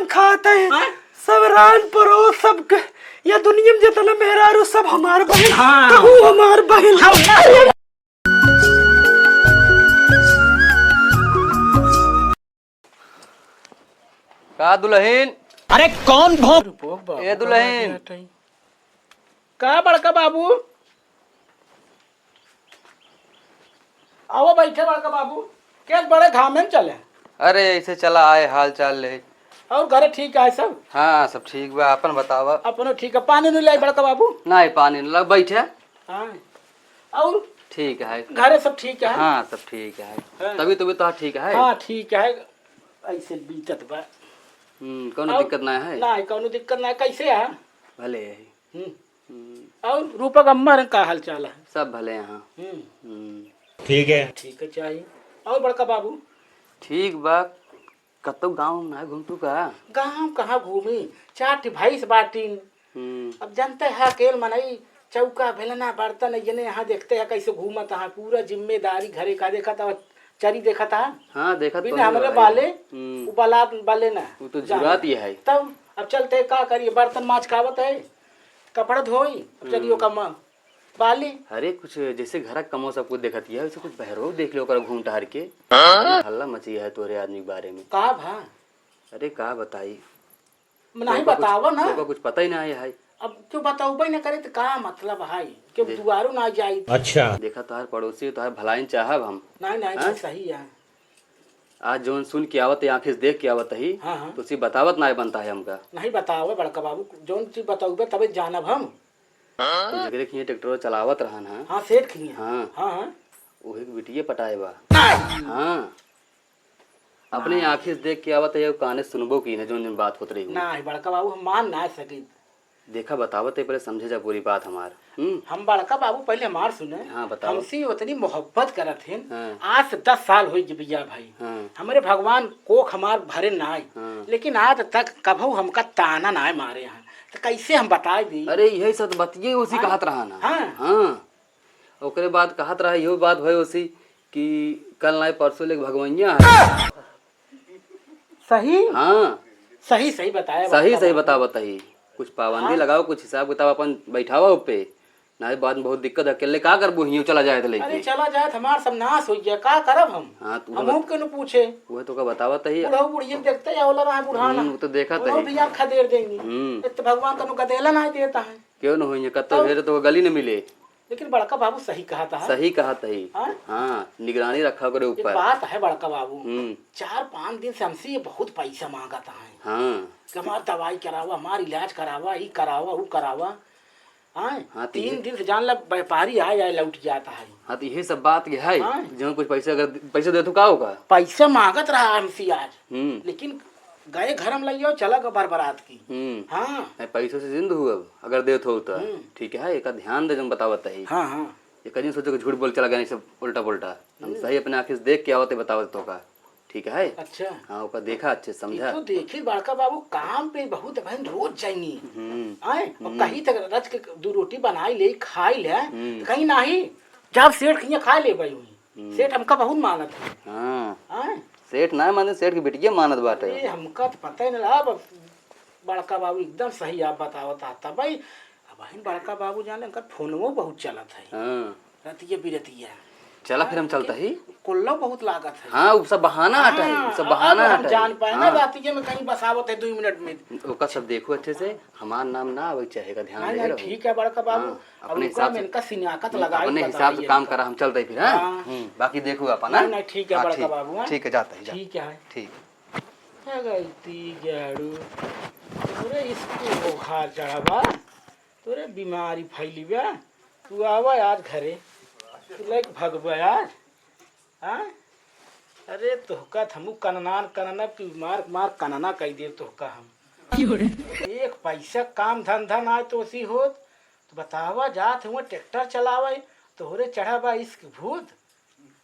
हम खाते हैं सब रान परोस सब या दुनिया में जितना मेहरारू सब हमार बहन कहू हमार बहन का दुल्हन। अरे कौन भोंक ए दुल्हन का बड़का बाबू आओ बैठे बड़का बाबू क्या बड़े घाम में चले। अरे ऐसे चला आए हाल चाल ले। और घरे ठीक है सब। हाँ सब ठीक बा अपन बतावा। अपनो ठीक है पानी नहीं लाई बड़का बाबू। नहीं पानी न लग बैठे। हाँ और ठीक है घरे सब ठीक है। हाँ सब ठीक है तभी तो ठीक है। हाँ ठीक है ऐसे बीतत बा। कोनो दिक्कत ना है। ना कोनो दिक्कत ना कैसे है भले है। और रूपक अम्मा का हाल चाल है सब भले यहाँ। ठीक है चाहिए। और बड़का बाबू ठीक बा कतो गाँव ना घूमतू का। गाँव कहाँ घूमी चार भैंस बाटीन। अब जानते है अकेल मनई चौका भेलना बर्तन ये यहाँ देखते हैं कैसे घूमत है पूरा जिम्मेदारी घरे का देखा था चरी देखा था। हाँ देखा तो हमारे बाले बाला बाले ना वो तो जुरात ही है। तब अब चलते का करिए बर्तन माछ खावत है कपड़ा धोई अब चलियो कमा बाली। अरे कुछ जैसे घर कमो सब कुछ देखती है वैसे कुछ बहरो देख लो कर घूम टहर के हल्ला मची है तोरे आदमी के बारे में। का भा अरे का बताई नहीं बतावा ना तो कुछ पता ही ना है। अब क्यों बताओ ना करे तो का मतलब है क्यों दुआरो ना जाई। अच्छा देखा तुम्हारे पड़ोसी तुम्हारे भलाई चाहब हम। नहीं सही है। आज जोन सुन के आवत आंखें से देख के आवत ही तो उसी बतावत ना बनता है हमका। नहीं बताओ बड़का बाबू जोन चीज बताओगे तबे जानब हम। तो जगह खिए ट्रैक्टर चलावत रहन है। हाँ सेठ खिए। हाँ वही बिटिए पटाए बा। हाँ अपने आंखें से देख के आवत है काने सुनबो की न जोन बात होत रही। नहीं बड़का बाबू हम मान ना सके। देखा बतावत है पहले समझे जा पूरी बात हमार। हम बड़का बाबू पहले हमार सुने। हाँ बताओ। हमसे उतनी मोहब्बत करत हैं। हाँ। आज से 10 साल हो भैया भाई। हाँ। हमारे भगवान कोख हमार भरे ना आए। हाँ। लेकिन आज तक कभू हमका ताना ना मारे हैं तो कैसे हम बता दी। अरे यही सब बतिए उसी कहत रहा ना। हाँ ओकरे बाद कहत रहा यो बात भय उसी कि कल ना परसों ले भगवैया है। सही। हाँ सही बताया। सही बता बताई कुछ पाबंदी लगाओ कुछ हिसाब किताब अपन बैठावा पे ना बाद में बहुत दिक्कत है अकेले का करबो हियो चला जाए तो लेके। अरे चला जाए हमार सब नाश हो गया का करब हम। हाँ तू हम के न पूछे वो तो का बतावत है। बुढ़ऊ बुढ़िया देखते या होला रहा बुढ़ाना वो तो देखा वो भी आप खदेड़ देंगे। तो भगवान का गदेला ना देता है क्यों न होइए कत्तो भेरे तो गली न मिले। लेकिन बड़का बाबू सही कहा था। सही कहा तही। हाँ निगरानी रखा करे ऊपर। बात है बड़का बाबू 4-5 दिन से हमसे ये बहुत पैसा मांगता है। हाँ कि हमार दवाई करावा हमार इलाज करावा ये करावा वो करावा। हाँ 3 दिन से जान ला व्यापारी आए लौट जाता है। हाँ तो यही सब बात ये है जो कुछ पैसे अगर पैसे दे तो का होगा। पैसा मांगत रहा हमसे आज लेकिन गए घर में लियो चला गो बरबरात की। हाँ पैसों से जिंद हुआ अगर दे तो ठीक है एक ध्यान दे जो बतावत है। हाँ एक दिन सोचो कि झूठ बोल चला गया सब उल्टा पुल्टा हम सही अपने आंखें से देख के आवते बतावत तो का ठीक है। अच्छा हाँ ऊपर देखा अच्छे समझा तो देखी बड़का बाबू काम पे बहुत बहन रोज जाएंगी आए और कहीं तक रच के 2 रोटी बनाई ले खाई ले कहीं नहीं जब सेठ खिया खा ले भाई सेठ हमका बहुत मानत है। हाँ सेठ ना माने सेठ की बिटिया मानत बाटे। अरे हमका तो पता ही नहीं लगा बड़का बाबू एकदम सही आप बतावत आता भाई बहन बड़का बाबू जाने उनका फोनवो बहुत चलत है रतिया बिरतिया। चला फिर हम चलता ही कुल्लो बहुत लागत है। हाँ वो सब बहाना हटा है सब बहाना हटा है। जान पाए ना रातिया में कहीं बसावत है 2 मिनट में ओका सब देखो अच्छे से हमार नाम ना आवे चाहेगा ध्यान दे। ठीक है बड़का बाबू अपने हिसाब से इनका सिनाकत लगाई अपने हिसाब से काम करा हम चलते फिर। बाकी देखो अपन। नहीं ठीक है बड़का बाबू ठीक है जाता है ठीक है ठीक है गलती गाड़ू तोरे इसको बुखार चढ़ावा तोरे बीमारी फैली बा तू आवा यार घरे तू लाइक भगवा यार। हाँ अरे तोहका हमू कननान कनना तू मार मार कनना कही दे तोहका हम एक पैसा काम धंधा ना तो उसी होत तो बतावा जात हुआ ट्रैक्टर चलावे तोहरे चढ़ावा इसक भूत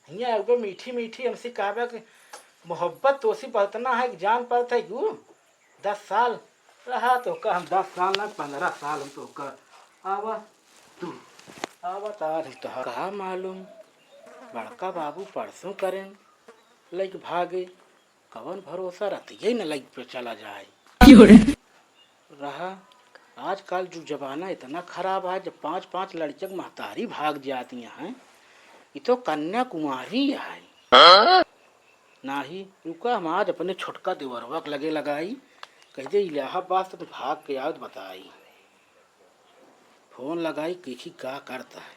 हिया एगो मीठी मीठी हमसे कहबा कि मोहब्बत तो उसी बतना है कि जान पड़ता है क्यों 10 साल रहा तो का हम 10 साल ना 15 साल हम तो का आवा तू आवा तार तो कहा मालूम बड़का बाबू परसों करें लाइक भागे कवन भरोसा रहती है न लाइक पे चला जाए। रहा आजकल जो जमाना इतना खराब है, जब 5-5 लड़कियां महतारी भाग जाती हैं। ये तो कन्याकुमारी है। नाही रुका, हम आज अपने छोटका देवरवा के लगे लगाई, कहते इलाहाबाद से तो भाग के आओ तो बताई। फोन लगाई, देखी क्या करता है।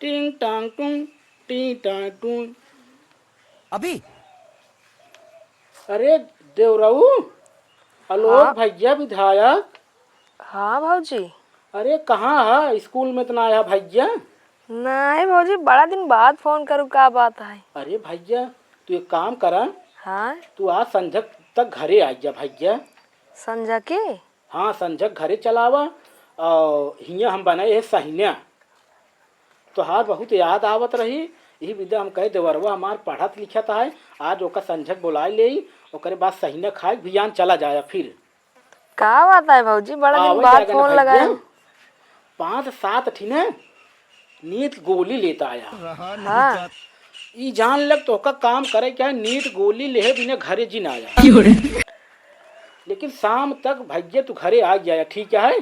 टिंग टांग टूंग, टिंग टांग टूंग। अभी अरे देवराऊ, आलोक भैया विधायक। हाँ भाजी। अरे कहाँ है? स्कूल में इतना आया भैया? नहीं भाजी, बड़ा दिन बाद फोन करूँ, क्या बात है? अरे भैया तू एक काम करा, हाँ तू आज संझक तक घरे आ जा भैया। संजय के? हाँ संझक घरे चलावा। और हियाँ हम बनाए है सहिन्या, तो हार बहुत याद आवत रही। यही विद्या हम कहे देवरवा हमार पढ़त लिखत है, आज ओका संझक बुलाए ले, ओकरे बाद सहिन्या खाए भियान चला जाया। फिर क्या बात है भाजी, बड़ा दिन बाद फोन लगाया। 5-7 ठीने नीट गोली लेता आया। हाँ ई जान लग तो का काम करे क्या, नीट गोली ले बिना घरे जी ना आया। लेकिन शाम तक भैया तू घरे आ गया, ठीक है?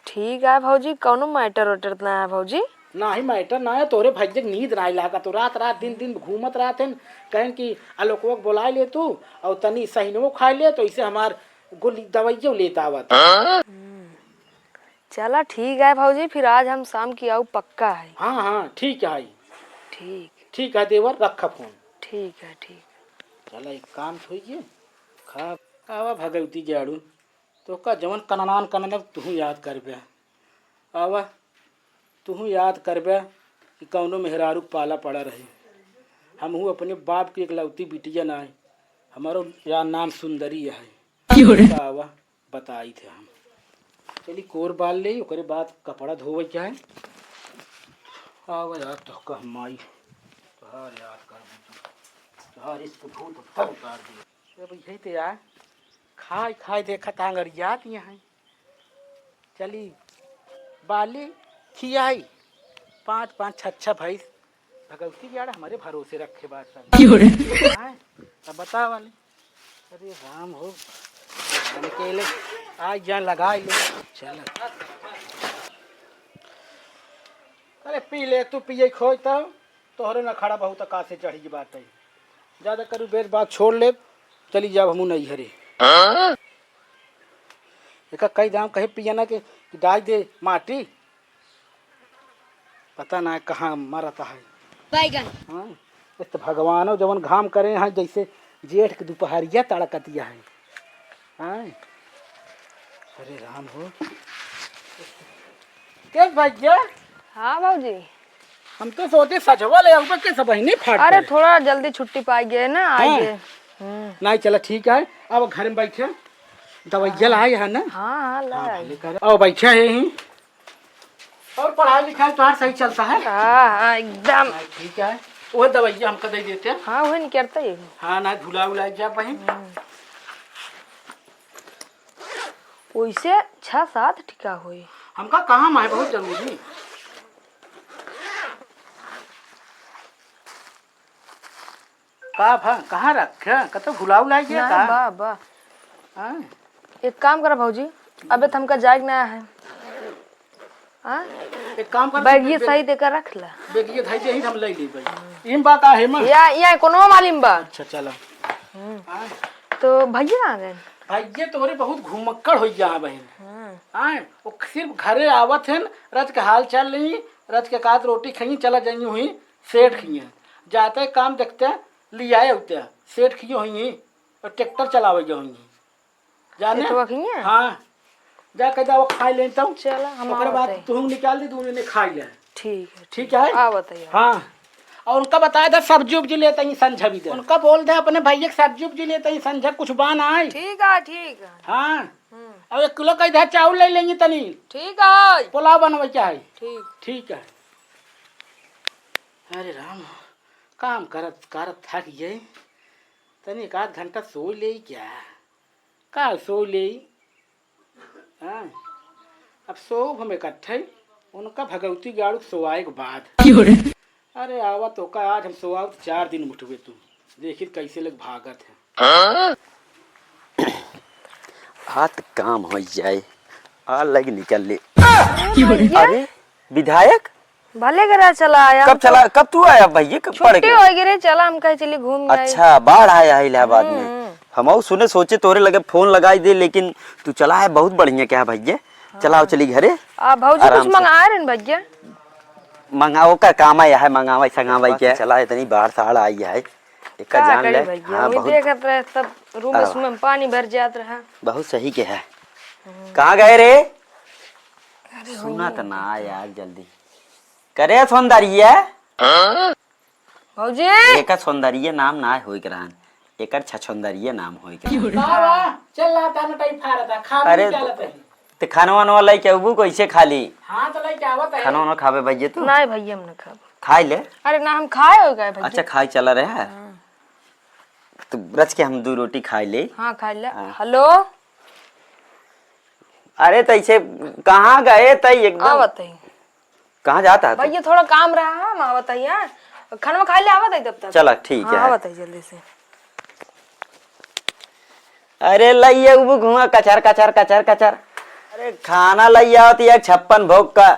ठीक है भाजी, कौनो मैटर वैटर ना है भाजी? ना ही मैटर ना है, तोरे भैया नींद ना लागा, तो रात रात दिन दिन घूमत रहते कहें कि आलोकवा बुला ले तू और तनी सहिनो खा ले, तो इसे हमार गोली दवाइयो लेता आवत। चला ठीक है भाजी, फिर आज हम शाम की आऊ पक्का है। हाँ हाँ ठीक है। ठीक ठीक है देवर, रखा फोन। ठीक है ठीक। चला एक काम छोइए, खा आवा भगवती जाड़ू तो का जवन कननान कनन तू याद करबे। आवा तू याद करबे कि कौनो मेहरारू पाला पड़ा रहे। हम हूँ अपने बाप की इकलौती बिटिया ना है, हमारो यार नाम सुंदरी है। आवा बताई थे हम। चली कोर बाल ले, ओकरे बाद कपड़ा धोवे क्या है। आवा यार तो का माई तोहार याद कर तोहार इसको भूत सब उतार दिए। अब यही तो यार खाए खाए देखा तांगड़ियात यहाँ। चली बाली खियाई 5-5 6 भैंस, भगवती यार हमारे भरोसे रखे बात सब। अब बता वाले, अरे राम हो केले आज यहाँ लगा ले। चल अरे पी ले, तू पिए खोज तब तोहरे न खड़ा बहुत कासे चढ़ी की बात है। ज्यादा करू बेर बात छोड़ ले, चली जाओ हमू नहीं हरे। एक कई दाम कहे पिया ना कि डाल दे माटी, पता ना कहाँ मरता है बैगन। हाँ इस तो भगवानो जवन घाम करे हैं, जैसे जेठ के दोपहरिया तड़कतिया है। हाँ अरे राम हो क्या भैया। हाँ भाजी, हम तो सोचे सजवा ले ऊपर के सब बहिनी फाट। अरे थोड़ा जल्दी छुट्टी पाई गए ना, आइए। नहीं चला ठीक है, अब घर में बैठे दवाइया लाए है ना। हाँ हाँ लाई। और बैठा है यहीं, और पढ़ाई लिखाई तुम्हारा सही चलता है? हाँ हाँ एकदम ठीक है, वो दवाइया हमको दे देते हैं। हाँ वही नहीं करता ये। हाँ ना भुला उला जा बहन। वैसे 6-7 टिका हुई हमका काम है बहुत जरूरी। कहाँ रखे कतो भुला उला गया का? बा बा हाँ? एक काम करो भाजी, अबे तो हमका जाग ना है। हाँ एक काम कर, बैग ये सही देकर रख ला। बेगिए धाई दे ही हम ले ली भाई। इम बा का है मां या कोनो मालूम बा। अच्छा चलो। हाँ तो भैया आ गए। भैया तोरे बहुत घुमक्कड़ हो गया बहन। हाँ वो सिर्फ घरे आवत है, रज के हाल चाल ली, रज के कात रोटी खाई चला जाइए हुई सेठ खिए जाते काम देखते लिया होते सेठ खिए हुई और ट्रैक्टर चलावे हुई जाने। हाँ जा के जाओ खा ले तो चला हम ओकरे बाद तुम निकाल दी दूने ने खा ले। ठीक है ठीक है आ बताइए। हाँ और उनका बताया था सब्जी उब्जी लेते ही संझा भी दे, उनका बोल दे अपने भैया सब्जी उब्जी लेते ही संझा कुछ बान आए। ठीक है ठीक है। हाँ अब 1 किलो का इधर चावल ले लेंगे तनी। ठीक है पुलाव बनवा क्या है? ठीक ठीक है। अरे राम काम करत करत थक गए, तनी 1 घंटा सो ले क्या का सो ले। हाँ अब सो हम इकट्ठे उनका भगवती गाड़ू सोआए के बाद। अरे आवा तो का आज हम सोआ 4 दिन उठवे तू देखी कैसे लोग भागत है। हाथ काम हो जाए अलग निकल ले। भैया अरे विधायक भले करा चला आया कब चला, कब तू आया भैया, कब पड़ छुट्टी गया? हो गई रे, चला हम कहे चली घूम गए। अच्छा बाढ़ आया है इलाहाबाद में। हम सुने सोचे तोरे लगे फोन लगाई दे, लेकिन तू चला है बहुत बढ़िया। क्या भैया चलाओ चली घरे। भौजी आराम कुछ से। मंगाए रहे भैया? मंगाओ का काम आया है, मंगावा संगावा क्या चला इतनी बाढ़ साढ़ आई है एक क्या जान करी ले। भैया, हाँ वही बहुत देखत रहे सब रूम में सुबह में पानी भर जात रहा। बहुत सही के है। कहाँ गए रे? सुना तो ना यार जल्दी करे सौंदर्य भौजी एक सौंदर्य नाम ना होई करान, एक छछौंदर्य नाम होई करान। चल रहा था ना टाइम खा रहा था, खा अरे क्या लेते हैं? ते खाना वाना लाई के अबू कैसे खा ली? हाँ तो लाइक आवत है। खाना वाना खावे भैया तू? नहीं भैया हम न खाब। खाई ले। अरे ना हम खाए हो गए भैया। अच्छा खाई चला रहे है तो रच के हम 2 रोटी खाई ले। हाँ खा ले। हेलो अरे तैसे कहाँ गए तई एकदम? आवत है कहाँ जाता है तू? भैया, थोड़ा काम रहा है। मैं आवत है, खाना में खा ले, आवत है तब तक। चला ठीक है। आवत है जल्दी से। अरे लइया उबू घुमा कचर कचर कचर कचर। अरे खाना लइया होती है 56 भोग का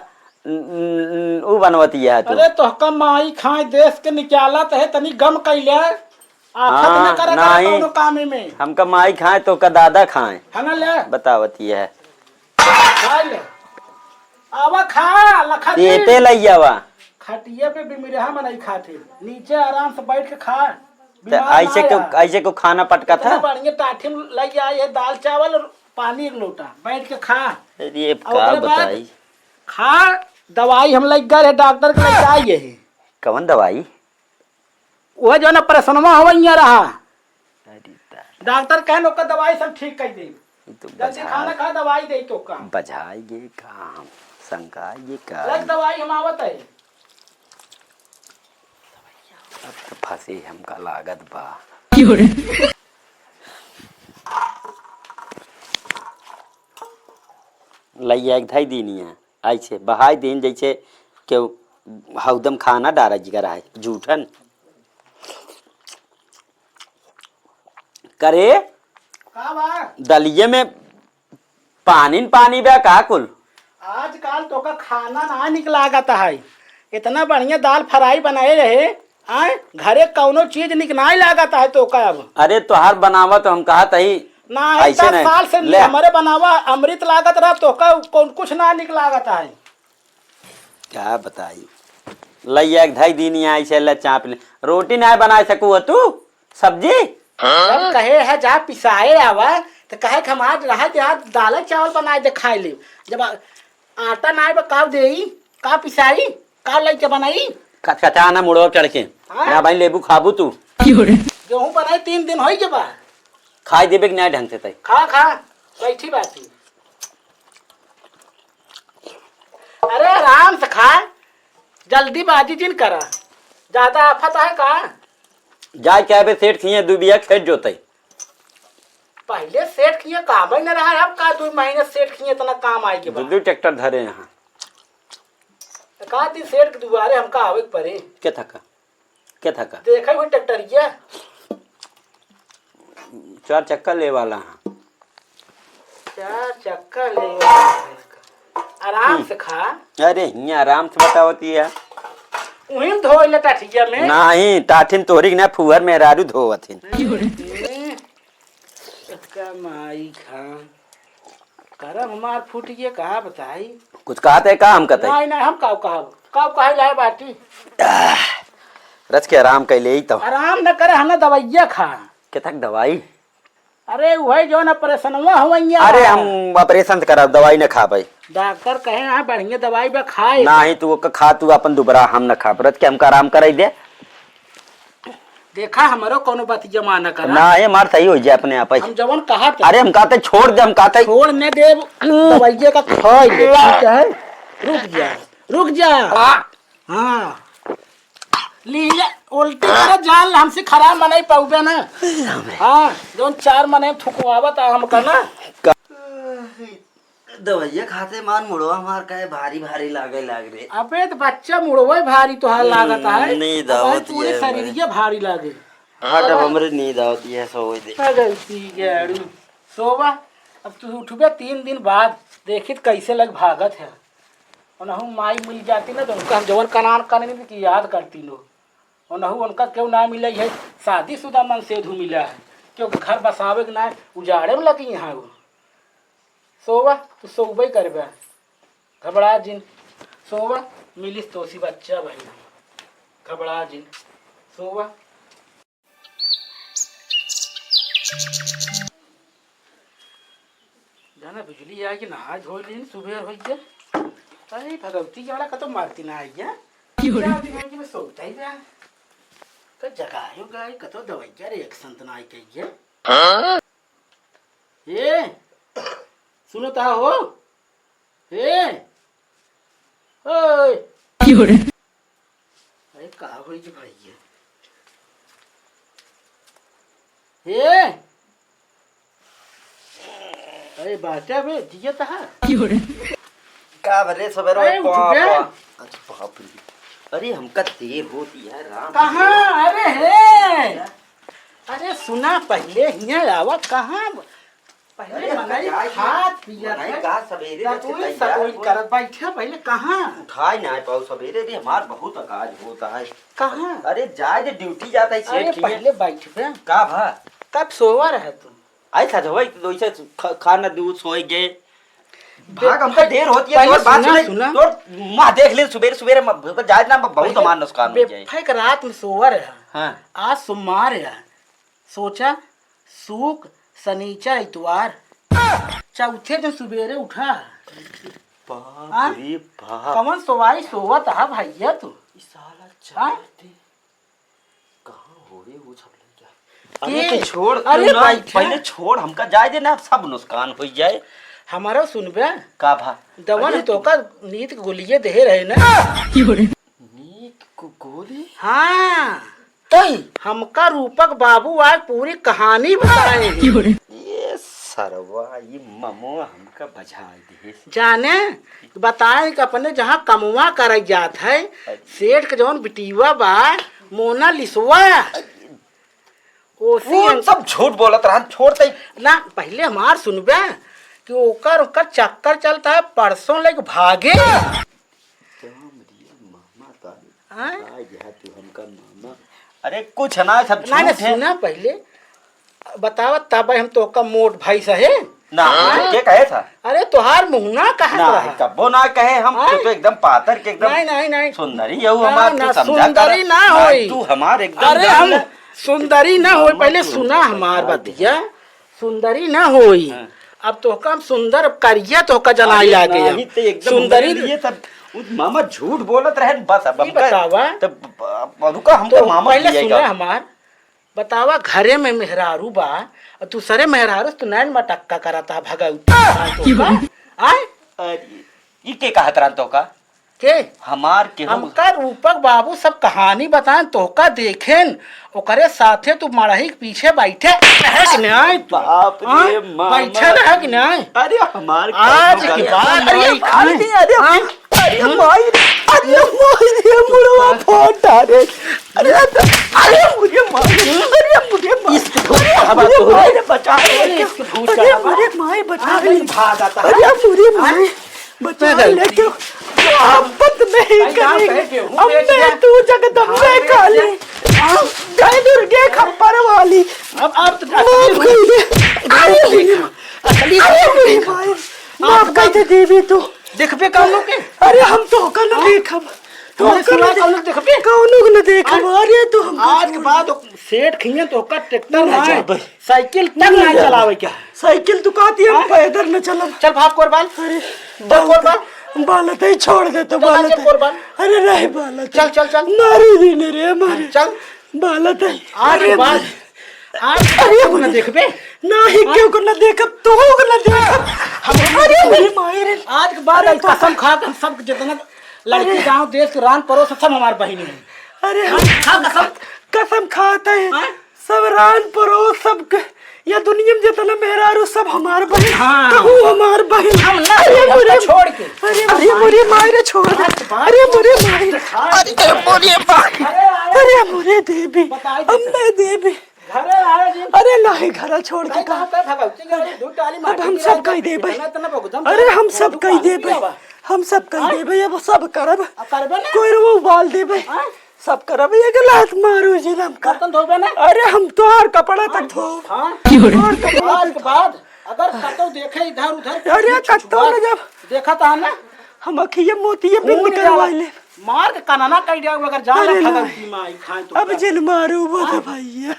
ऊ बनवती है तू। अरे तो कम माई खाए देश के निकालत है, तनी गम कैले आफत न करे नहीं। कोनो काम में। हमका माई खाए तो का दादा खाए है ना ले बतावती है। खा ले आवा खा लखा तेते लइया वा खटिया पे बिमिरहा में नहीं खाते, नीचे आराम से बैठ के खा। तो ऐसे को खाना पटका था। बढ़िया टाठी लग आई है, दाल चावल और पानी 1 लोटा, बैठ के खा। ये का बताई खा दवाई हम लग गए डॉक्टर के लग आई है। कौन दवाई? वो जो ना परेशानमा हो रहा डॉक्टर कहन ओकर दवाई सब ठीक कर दे। तो जल्दी खाना खा, दवाई दे तो का बजाएंगे काम संकाएंगे का लग दवाई हम आवत है। अब तो फंसे हमका लागत बा। लइया एक धाई दीनी है ऐसे बहाई दिन जैसे क्यों हौदम खाना डारा जी है जूठन करे का बा दलिये में पानी बा का कुल। आजकल तो का खाना ना निकलागत है। इतना बढ़िया दाल फ्राई बनाए रहे आए घरे कौनो चीज निक नहीं लागत है तो का। अब अरे तोहार बनावा तो हम कहा तही ना ऐसे नहीं। साल से ले। हमारे बनावा अमृत लागत रहा तो का कौन कुछ ना निकलागत है। क्या बताई लइया एक धाई दीनी ऐसे ले चाप ले रोटी ना बना सकू तू सब्जी। जब कहे है जा पिसाए आवा तो कहे कि हम आज रहा आज दाल चावल बनाए दे खाए ले। जब आटा ना आए का दे का पिसाई का लेके बनाई कचा ना मुड़ो चढ़ के ना भाई लेबू खाबू तू गेहूं बनाए 3 दिन हो के बाद खाई देबे कि नहीं ढंग से तई खा खा बैठी बाती। अरे आराम से खा, जल्दीबाजी जिन करा, ज्यादा आफत है का। जाय क्या बे सेठ खिए दुबिया खेत जोतई। पहले सेठ किए काम ही न रहा है, अब का 2 महीने सेठ किए इतना काम आए के बाद। दू ट्रैक्टर धरे यहाँ का दिन सेठ के दुआरे हमका आवे के परे। क्या थका देखा हुई ट्रैक्टरिया 4 चक्का ले वाला हाँ। 4 चक्कर ले आराम से खा। अरे यहाँ आराम से बतावती है वहीं धो ले टाठिया में नहीं टाठिन तोहरी ना फुहर में रारू धोवथिन। इसका माई खा करम हमार फूट गया कहा बताई। कुछ कहते का हम कहते नहीं नहीं हम काव कहे लाए बाटी रच के आराम कैले ही तो आराम न करे हमें दवाइया खा। क्या तक दवाई? अरे वही जो ना परेशानवा हुआ। अरे हम ऑपरेशन कराब दवाई न खा भाई। डॉक्टर कहे हाँ बढ़िया दवाई बा खाए नहीं तू खा तू अपन दोबारा हम न खा रच के हमका आराम कराई दे। देखा हमारो कोनो बात जमा न करा ना ये मार सही हो जाए अपने आप ही। हम जवन कहा था अरे हम कहते छोड़ दे हम कहते छोड़ ने दे दवाइया का खाए ले ठीक है। रुक जा हाँ लीला उल्टी करे जान हमसे खराब मनाई पाऊबे ना। हाँ जोन 4 मने थुकवावत हम करना दवाइया खाते मान मुड़ो हमार का भारी भारी लागे लाग रे। अबे तो बच्चा मुड़वे भारी तो हाल लागत है। नींद आवत पूरे है शरीर भारी लागे। हट हमरे नींद आवती है सो दे गलती गड़ू सोवा अब तू उठबे 3 दिन बाद देखित कैसे लग भागत है और नहु माई मिल जाती ना तो उनका जवन कनान करने की याद करती लो और नहु उनका क्यों ना मिले है शादीशुदा मन से धू मिला है क्योंकि घर बसावे के ना उजाड़े में लगी यहाँ वो सोवा तू सोबे करबे घबरा जिन सोवा मिलिस तो सी बच्चा भाई घबरा जिन सोवा जाना बिजली आई कि नहा धो लीन सुबह हो गया अरे भगवती वाला कतो मारती ना आई क्या मैं सोचता ही था तो जगायो गाय कतो दवाइया रे एक संत ना आई कहिए ये सुनो ता हो ए ओए अरे कहा होई जी भाई ये अरे बाटा बे दिया ता का भरे सवेरे अरे उठ गया। बाप रे अरे हमका देर होती है राम कहाँ अरे है अरे सुना पहले हिया आवा कहाँ पहले मनाई हाथ पिया नहीं कहा सवेरे सतोई सतोई करत बैठा पहले कहाँ उठाई ना पाओ सवेरे भी हमार बहुत अकाज होता है कहाँ अरे जाए दे ड्यूटी जाता है अरे सेठ पहले बैठ पे का भा कब सोवा रहे तुम आई था भाई तो इसे खाना दूध सोई गए भाग हमका देर होती है पहले तो बात सुना, सुन सुना। तो मां देख ले सवेरे सवेरे जाए ना बहुत मान नुकसान हो जाए बेफाक रात में सोवा रहा हां आज सोमवार है सोचा सूक शनिचर इतवार चौथे दिन सवेरे उठा बाप रे बाप कमन सोवाई सोवा था भैया तू इस साला हाँ? चाहते कहां हो रे वो सब लग के? अरे तो छोड़ अरे ना, भाई, पहले छोड़ हमका जाए दे ना सब नुकसान हो जाए हमारा सुनबे का भा दवन तो का नीत गोलिये दे रहे ना नीत को गोली हाँ तई हमका रूपक बाबू आज पूरी कहानी बताए ये सरवा ये ममो हमका बजा दे जाने बताए कि अपने जहाँ कमुआ कर जात है सेठ के जौन बिटिवा बा मोना लिसवा ओसी वो सब झूठ बोलत रहन छोड़ते ना पहले हमार सुनबे कि ओकर ओकर चक्कर चलता है परसों लेके भागे मामा हाँ? तू हमका मामा अरे कुछ ना सब ना झूठ है सुना पहले बतावा तब हम तो का मोट भाई सहे ना ये कहे था अरे तुहार मुहना कहा ना रहा कबो ना कहे हम हाँ? तू तो एकदम पातर के एकदम नहीं नहीं नहीं सुंदरी यू ना, हमार ना, तू समझा सुंदरी कर। ना होई। तू हमार एकदम अरे हम सुंदरी ना होई पहले सुना हमार बतिया सुंदरी ना होई हाँ। अब तो हम सुंदर करिया तो का जनाई आ नहीं गया तो एकदम सुंदरी ये सब मामा झूठ बोलत रहे बस अब ये बतावा। तब रुका हम तो तो मामा पहले किया सुना हमार बतावा घरे में मेहरारू बा और दूसरे मेहरारू तो नैन मटक्का कराता भगवती आय अरे ये के कहत रहन तो का के हमार के हम हमका रूपक बाबू सब कहानी बताएं तो का देखेन ओकरे साथे तू मड़ही के पीछे बैठे है कि नहीं तू? बाप हाँ? रे मामा बैठे रहे कि नहीं अरे हमार आज कौनो की गलती बात नहीं। नहीं खाई। अरे हाँ? अरे माई अरे माई मुड़वा फोटा रे अरे मुझे माई बचा अरे इसके भूत अरे का मुझे माई बचा अरे भाग आता है। अरे मुझे माई बचा ले क्यों मोहब्बत नहीं भाई, गाँव करेंगे कहे गेहूं अब बेच मैं दिया। तू जगदम्बे काली जय दुर्गे खप्पर वाली अब तो माफ कर दे असली अरे मेरी माई माफ कर दे देवी तू देखबे कौन लोग के अरे हम तो का न देखब तुम्हारे सिवा कौन लोग देखबे कौनो न देखब अरे तू हम आज के बाद सेठ खिया तो का ट्रैक्टर ना ना जा भाई। साइकिल तक ना चलावे क्या साइकिल तू कहती है हम पैदल न चलब चल भाग कोरबान अरे चल कोरबान बालत ही छोड़ दे तो चल बालत चल कोरबान अरे नहीं बालत चल चल चल मारी दिन रे मारी चल बालत है आज के बाद आज अरे तू ना देखबे नहीं क्यों को न देखब तू को न देखब हम अरे मेरी माई रे आज के बाद आई कसम खा के हम सब जितना लड़की गांव देश के रान पड़ोस सब हमार बहिनी है अरे हम खा कसम कसम खाते हैं हाँ? सब रान परोस सब या दुनिया में जितना मेहरारू सब हमार बहन हाँ। कहूँ हमार बहन हम ना अरे हमका मुरे छोड़ के अरे मुरे मायरे छोड़ दे अरे मुरे मायरे अरे मुरे मायरे अरे मुरे देवी बताई अब मैं देवी घरे आए जी अरे नहीं घर छोड़ के कहाँ पे भगवती गाड़ी दो टाली अब हम सब कह देबे अरे हम सब कह देबे हम सब कह देबे अब सब करब करबे ना कोई रो उबाल देबे सब करब एक लात मारू जी हम का बर्तन धोबे ना अरे हम तोहार कपड़ा तक धो हां आज के बाद अगर कतो देखे इधर उधर अरे कतो न जब देखा था ना हम अखिए मोतिए बिंद करवाइले मार के काना कह दिया अगर जान भगवती माई खाए तो अब जिन मारू वो तो भैया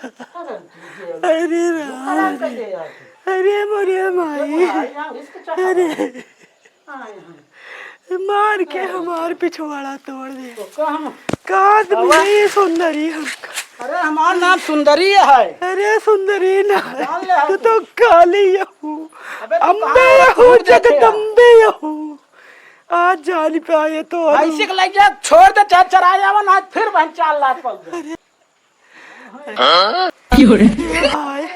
अरे राम अरे मोरे माई अरे मार के हमार पिछवाड़ा तोड़ दे काद में सुंदरी हम अरे हमारा नाम सुंदरी है अरे सुंदरी ना तो काली हूँ अम्बे हूँ जगदम्बे हूँ आज जान पे आए तो ऐसे के लग जा छोड़ दे चार चराया वन आज फिर बहन चाल लात पल दे भाई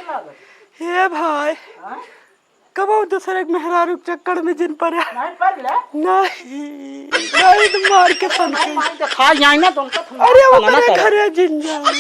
हे भाई कब आओ दूसरे मेहरारू चक्कर में जिन पर है नहीं पर ले नहीं नहीं तो मार के सन के खा जाए ना तुमको अरे वो तेरे घरे जिन जाओ